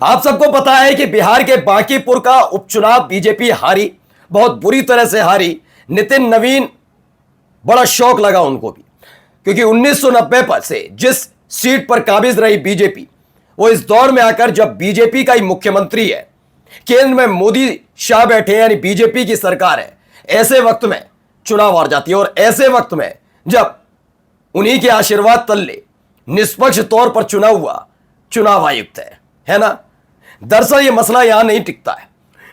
आप सबको पता है कि बिहार के बांकीपुर का उपचुनाव बीजेपी हारी, बहुत बुरी तरह से हारी। नितिन नवीन बड़ा शौक लगा उनको भी, क्योंकि 1990 पर से जिस सीट पर काबिज रही बीजेपी, वो इस दौर में आकर जब बीजेपी का ही मुख्यमंत्री है, केंद्र में मोदी शाह बैठे यानी बीजेपी की सरकार है, ऐसे वक्त में चुनाव हार जाती है। और ऐसे वक्त में जब उन्हीं के आशीर्वाद तल्ले निष्पक्ष तौर पर चुनाव हुआ, चुनाव आयुक्त है ना। दरअसल ये मसला यहां नहीं टिकता है।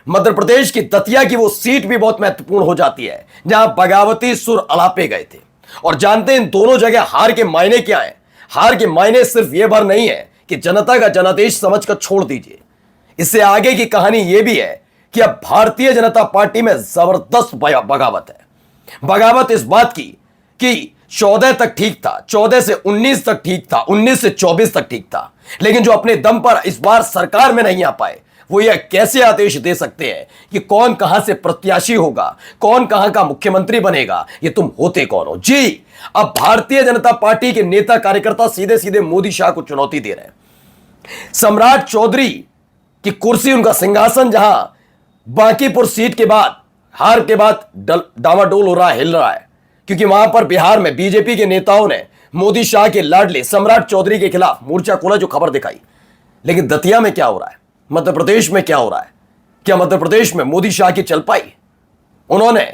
मध्य प्रदेश की दतिया की वो सीट भी बहुत महत्वपूर्ण हो जाती है, जहां बगावती सुर अलापे गए थे। और जानते हैं इन दोनों जगह हार के मायने क्या है। हार के मायने सिर्फ ये भर नहीं है कि जनता का जनादेश समझकर छोड़ दीजिए, इससे आगे की कहानी यह भी है कि अब भारतीय जनता पार्टी में जबरदस्त बगावत है। बगावत इस बात की कि 14 तक ठीक था, 14 से 19 तक ठीक था, 19 से 24 तक ठीक था, लेकिन जो अपने दम पर इस बार सरकार में नहीं आ पाए, वो यह कैसे आदेश दे सकते हैं कि कौन कहां से प्रत्याशी होगा, कौन कहां का मुख्यमंत्री बनेगा, ये तुम होते कौन हो जी। अब भारतीय जनता पार्टी के नेता कार्यकर्ता सीधे सीधे मोदी शाह को चुनौती दे रहे हैं। सम्राट चौधरी की कुर्सी, उनका सिंहासन, जहां बांकीपुर सीट के बाद, हार के बाद डामाडोल हो रहा है, हिल रहा है, क्योंकि वहां पर बिहार में बीजेपी के नेताओं ने मोदी शाह के लाडले सम्राट चौधरी के खिलाफ मोर्चा खोला, जो खबर दिखाई। लेकिन दतिया में क्या हो रहा है, मध्य प्रदेश में क्या हो रहा है? क्या मध्य प्रदेश में मोदी शाह की चल पाई? उन्होंने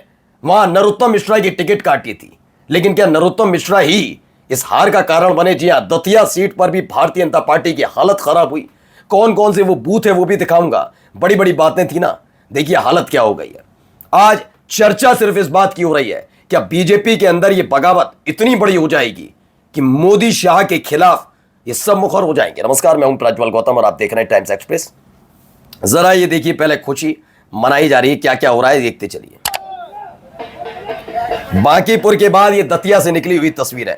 वहां नरोत्तम मिश्रा की टिकट काटी थी, लेकिन क्या नरोत्तम मिश्रा ही इस हार का कारण बने? जी हां, दतिया सीट पर भी भारतीय जनता पार्टी की हालत खराब हुई। कौन कौन से वो बूथ है वो भी दिखाऊंगा, बड़ी बड़ी बातें थी ना। देखिए हालत क्या हो गई है। आज चर्चा सिर्फ इस बात की हो रही है, क्या बीजेपी के अंदर ये बगावत इतनी बड़ी हो जाएगी कि मोदी शाह के खिलाफ ये सब मुखर हो जाएंगे। नमस्कार, मैं हूं प्रज्वल गौतम और आप देख रहे हैं टाइम्स एक्सप्रेस। जरा ये देखिए, पहले खुशी मनाई जा रही है, क्या क्या हो रहा है देखते चलिए। बांकीपुर के बाद ये दतिया से निकली हुई तस्वीर है।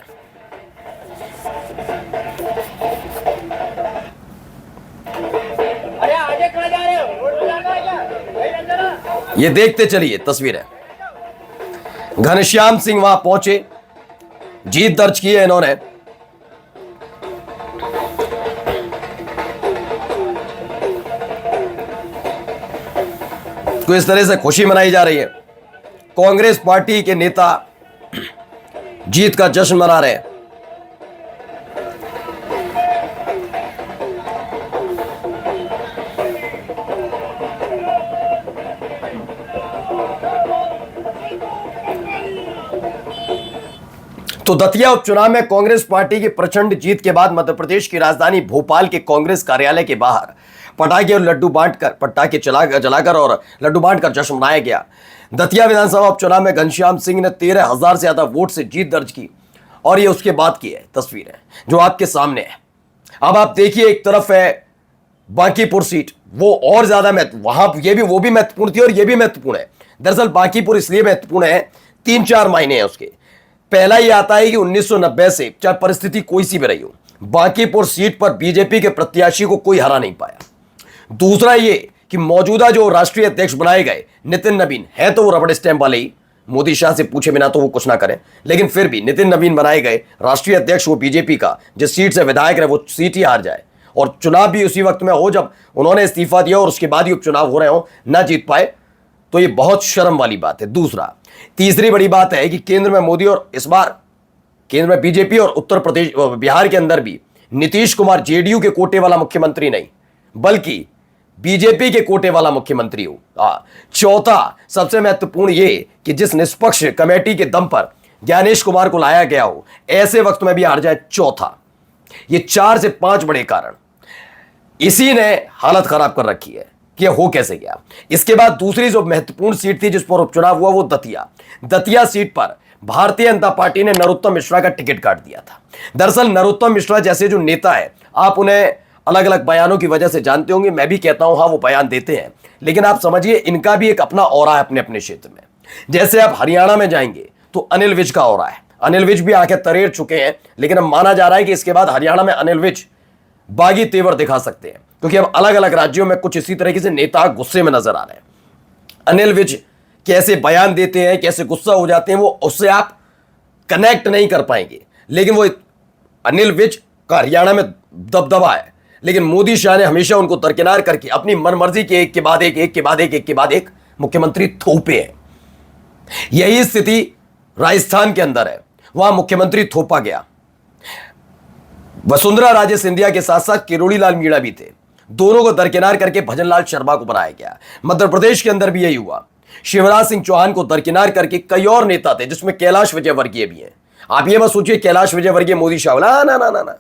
ये देखते चलिए तस्वीर है। घनश्याम सिंह वहां पहुंचे, जीत दर्ज की है इन्होंने। तो इस तरह से खुशी मनाई जा रही है। कांग्रेस पार्टी के नेता जीत का जश्न मना रहे हैं। तो दतिया उपचुनाव में कांग्रेस पार्टी की प्रचंड जीत के बाद मध्य प्रदेश की राजधानी भोपाल के कांग्रेस कार्यालय के बाहर पटाखे और लड्डू बांटकर, पटाखे जलाकर और लड्डू बांटकर जश्न मनाया गया। दतिया विधानसभा उपचुनाव में घनश्याम सिंह ने 13,000 से ज्यादा वोट से जीत दर्ज की, और ये उसके बाद की है तस्वीर है जो आपके सामने है। अब आप देखिए, एक तरफ है बांकीपुर सीट, वो और ज्यादा वहां वो भी महत्वपूर्ण थी और ये भी महत्वपूर्ण है। दरअसल बांकीपुर इसलिए महत्वपूर्ण है, 3-4 मायने हैं उसके। पहला ये आता है कि 1990 से चाहे परिस्थिति कोई सी भी रही हो, बांकीपुर सीट पर बीजेपी के प्रत्याशी को कोई हरा नहीं पाया। दूसरा ये कि मौजूदा जो राष्ट्रीय अध्यक्ष बनाए गए नितिन नवीन है, तो वो रबड़ स्टैंप वाले ही, मोदी शाह से पूछे बिना तो वो कुछ ना करें, लेकिन फिर भी नितिन नवीन बनाए गए राष्ट्रीय अध्यक्ष, वो बीजेपी का जिस सीट से विधायक रहे वो सीट ही हार जाए, और चुनाव भी उसी वक्त में हो जब उन्होंने इस्तीफा दिया और उसके बाद ही उपचुनाव हो रहे हो, ना जीत पाए, तो ये बहुत शर्म वाली बात है। तीसरी बड़ी बात है कि केंद्र में मोदी, और इस बार केंद्र में बीजेपी, और उत्तर प्रदेश बिहार के अंदर भी नीतीश कुमार जेडीयू के कोटे वाला मुख्यमंत्री नहीं, बल्कि बीजेपी के कोटे वाला मुख्यमंत्री हो। चौथा सबसे महत्वपूर्ण ये कि जिस निष्पक्ष कमेटी के दम पर ज्ञानेश कुमार को लाया गया हो, ऐसे वक्त में भी हार जाए, चौथा। ये 4 से 5 बड़े कारण इसी ने हालत खराब कर रखी है कि हो कैसे गया। इसके बाद दूसरी जो महत्वपूर्ण सीट थी जिस पर उपचुनाव हुआ, वो दतिया सीट पर भारतीय जनता पार्टी ने नरोत्तम मिश्रा का टिकट काट दिया था। दरअसल नरोत्तम मिश्रा जैसे जो नेता है, आप उन्हें अलग अलग बयानों की वजह से जानते होंगे, मैं भी कहता हूं हाँ वो बयान देते हैं, लेकिन आप समझिए इनका भी एक अपना ऑरा है अपने अपने क्षेत्र में। जैसे आप हरियाणा में जाएंगे तो अनिल विज का ऑरा है, अनिल विज भी आंखें तरेड़ चुके हैं, लेकिन अब माना जा रहा है कि इसके बाद हरियाणा में अनिल विज बागी तेवर दिखा सकते हैं, क्योंकि अब अलग अलग राज्यों में कुछ इसी तरीके से नेता गुस्से में नजर आ रहे हैं। अनिल विज कैसे बयान देते हैं, कैसे गुस्सा हो जाते हैं, वो उससे आप कनेक्ट नहीं कर पाएंगे, लेकिन वो अनिल विज का हरियाणा में दबदबा है। लेकिन मोदी शाह ने हमेशा उनको दरकिनार करके अपनी मनमर्जी के एक के बाद एक मुख्यमंत्री थोपे हैं। यही स्थिति राजस्थान के अंदर है, वहां मुख्यमंत्री थोपा गया। वसुंधरा राजे सिंधिया के साथ साथ किरोड़ी लाल मीणा भी थे, दोनों को दरकिनार करके भजनलाल शर्मा को बनाया गया। मध्य प्रदेश के अंदर भी यही हुआ। शिवराज सिंह चौहान को दरकिनार करके कई और नेता थे, जिसमें कैलाश विजयवर्गीय भी हैं। आप ये मत सोचिए कैलाश विजयवर्गीय मोदी शाह, ना ना ना ना ना।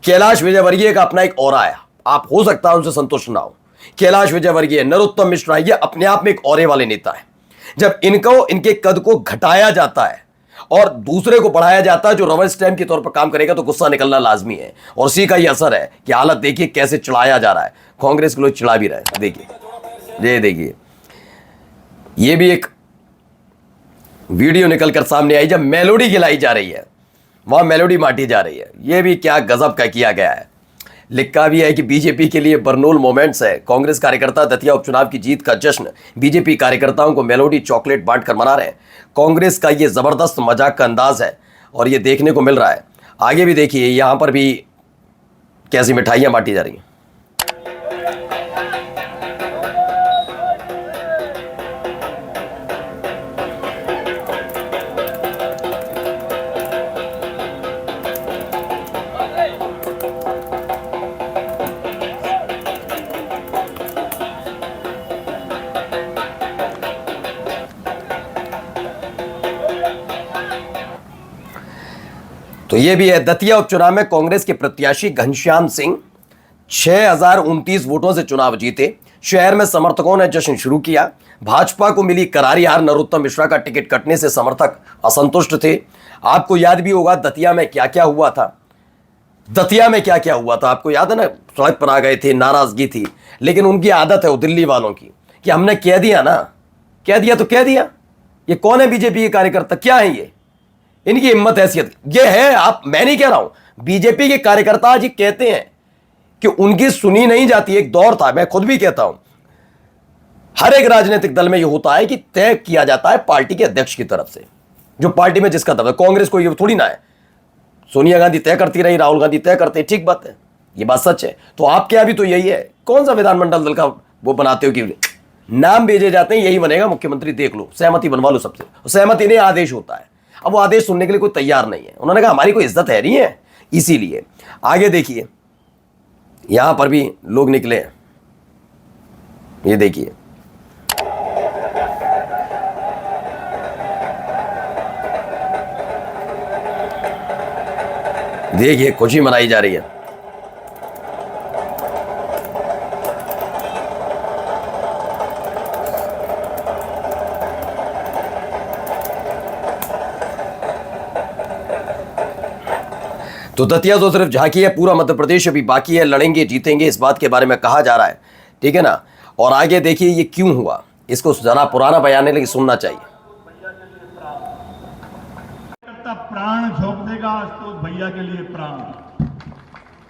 कैलाश विजयवर्गीय का अपना एक औरा है, आप हो सकता है उनसे संतुष्ट ना हो। कैलाश विजयवर्गीय, नरोत्तम मिश्रा, ये अपने आप में एक औरे वाले नेता है। जब इनके कद को घटाया जाता है और दूसरे को बढ़ाया जाता है जो रबर स्टैम्प के तौर पर काम करेगा, तो गुस्सा निकलना लाजमी है। और उसी का ही असर है कि हालत देखिए कैसे चिढ़ाया जा रहा है। कांग्रेस के लोग चिढ़ा भी रहे हैं। देखिए, ये देखिए, ये भी एक वीडियो निकलकर सामने आई जब मेलोडी खिलाई जा रही है, वहां मेलोडी बांटी जा रही है। ये भी क्या गजब का किया गया है। लिखा भी है कि बीजेपी के लिए बरनूल मोमेंट्स है। कांग्रेस कार्यकर्ता दतिया उपचुनाव की जीत का जश्न, बीजेपी कार्यकर्ताओं को मेलोडी चॉकलेट बांटकर मना रहे हैं। कांग्रेस का ये जबरदस्त मजाक का अंदाज है और ये देखने को मिल रहा है। आगे भी देखिए, यहां पर भी कैसी मिठाइयां बांटी जा रही हैं। तो ये भी है, दतिया उपचुनाव में कांग्रेस के प्रत्याशी घनश्याम सिंह 6029 वोटों से चुनाव जीते। शहर में समर्थकों ने जश्न शुरू किया। भाजपा को मिली करारी हार, नरोत्तम मिश्रा का टिकट कटने से समर्थक असंतुष्ट थे। आपको याद भी होगा दतिया में क्या क्या हुआ था। आपको याद है ना, सड़क पर आ गए थे, नाराजगी थी। लेकिन उनकी आदत है वो दिल्ली वालों की कि हमने कह दिया ना, कह दिया। ये कौन है बीजेपी के कार्यकर्ता, क्या है ये, इनकी हिम्मत हैसियत ये है। मैं नहीं कह रहा हूं, बीजेपी के कार्यकर्ता आज कहते हैं कि उनकी सुनी नहीं जाती। एक दौर था, मैं खुद भी कहता हूं, हर एक राजनीतिक दल में यह होता है कि तय किया जाता है पार्टी के अध्यक्ष की तरफ से, जो पार्टी में जिसका दबदबा। कांग्रेस को ये थोड़ी ना है, सोनिया गांधी तय करती रही, राहुल गांधी तय करते, ठीक बात है, ये बात सच है। तो आपके यहां भी तो यही है। कौन सा विधानमंडल दल का वो बनाते हो कि नाम भेजे जाते हैं, यही बनेगा मुख्यमंत्री, देख लो, सहमति बनवा लो सबसे। सहमति नहीं, आदेश होता है। अब वो आदेश सुनने के लिए कोई तैयार नहीं है। उन्होंने कहा हमारी कोई इज्जत है नहीं है, इसीलिए। आगे देखिए, यहां पर भी लोग निकले हैं, ये देखिए, खुशी मनाई जा रही है। तो दतिया तो सिर्फ झांकी है, पूरा मध्य प्रदेश अभी बाकी है। लड़ेंगे जीतेंगे, इस बात के बारे में कहा जा रहा है, ठीक है ना। और आगे देखिए ये क्यों हुआ, इसको जरा पुराना बयान है लेकिन सुनना चाहिए। प्राण झोंक देगा आज तो भैया के लिए,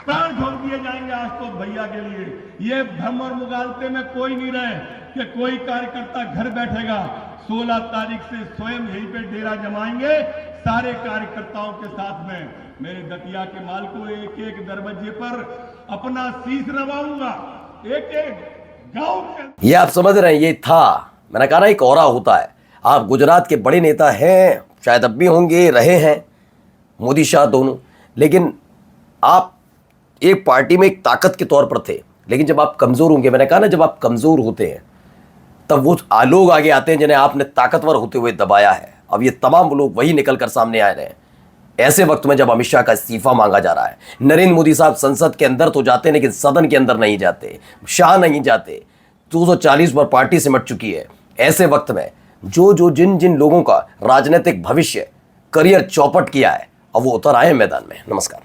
प्राण झोंक दिए जाएंगे आज तो भैया के लिए। ये भ्रम और मुगालते में कोई नहीं रहे कि कोई कार्यकर्ता घर बैठेगा। 16 तारीख से स्वयं यहीं पे डेरा जमाएंगे सारे कार्यकर्ताओं के साथ में। मेरे दतिया के माल को एक एक दरवाजे पर अपना शीश नवाऊंगा, एक एक गांव के। ये आप समझ रहे हैं, ये था, मैंने कहा ना एक औरा होता है। आप गुजरात के बड़े नेता हैं, शायद अब भी होंगे, रहे हैं, मोदी शाह दोनों, लेकिन आप एक पार्टी में एक ताकत के तौर पर थे। लेकिन जब आप कमजोर होंगे, मैंने कहा ना जब आप कमजोर होते हैं तब वो लोग आगे आते हैं जिन्हें आपने ताकतवर होते हुए दबाया है। अब ये तमाम लोग वही निकलकर सामने आ रहे हैं ऐसे वक्त में जब अमित शाह का इस्तीफा मांगा जा रहा है। नरेंद्र मोदी साहब संसद के अंदर तो जाते हैं लेकिन सदन के अंदर नहीं जाते, शाह नहीं जाते। 240 पर पार्टी सिमट चुकी है। ऐसे वक्त में जिन लोगों का राजनीतिक भविष्य, करियर चौपट किया है, अब वो उतर आए मैदान में। नमस्कार।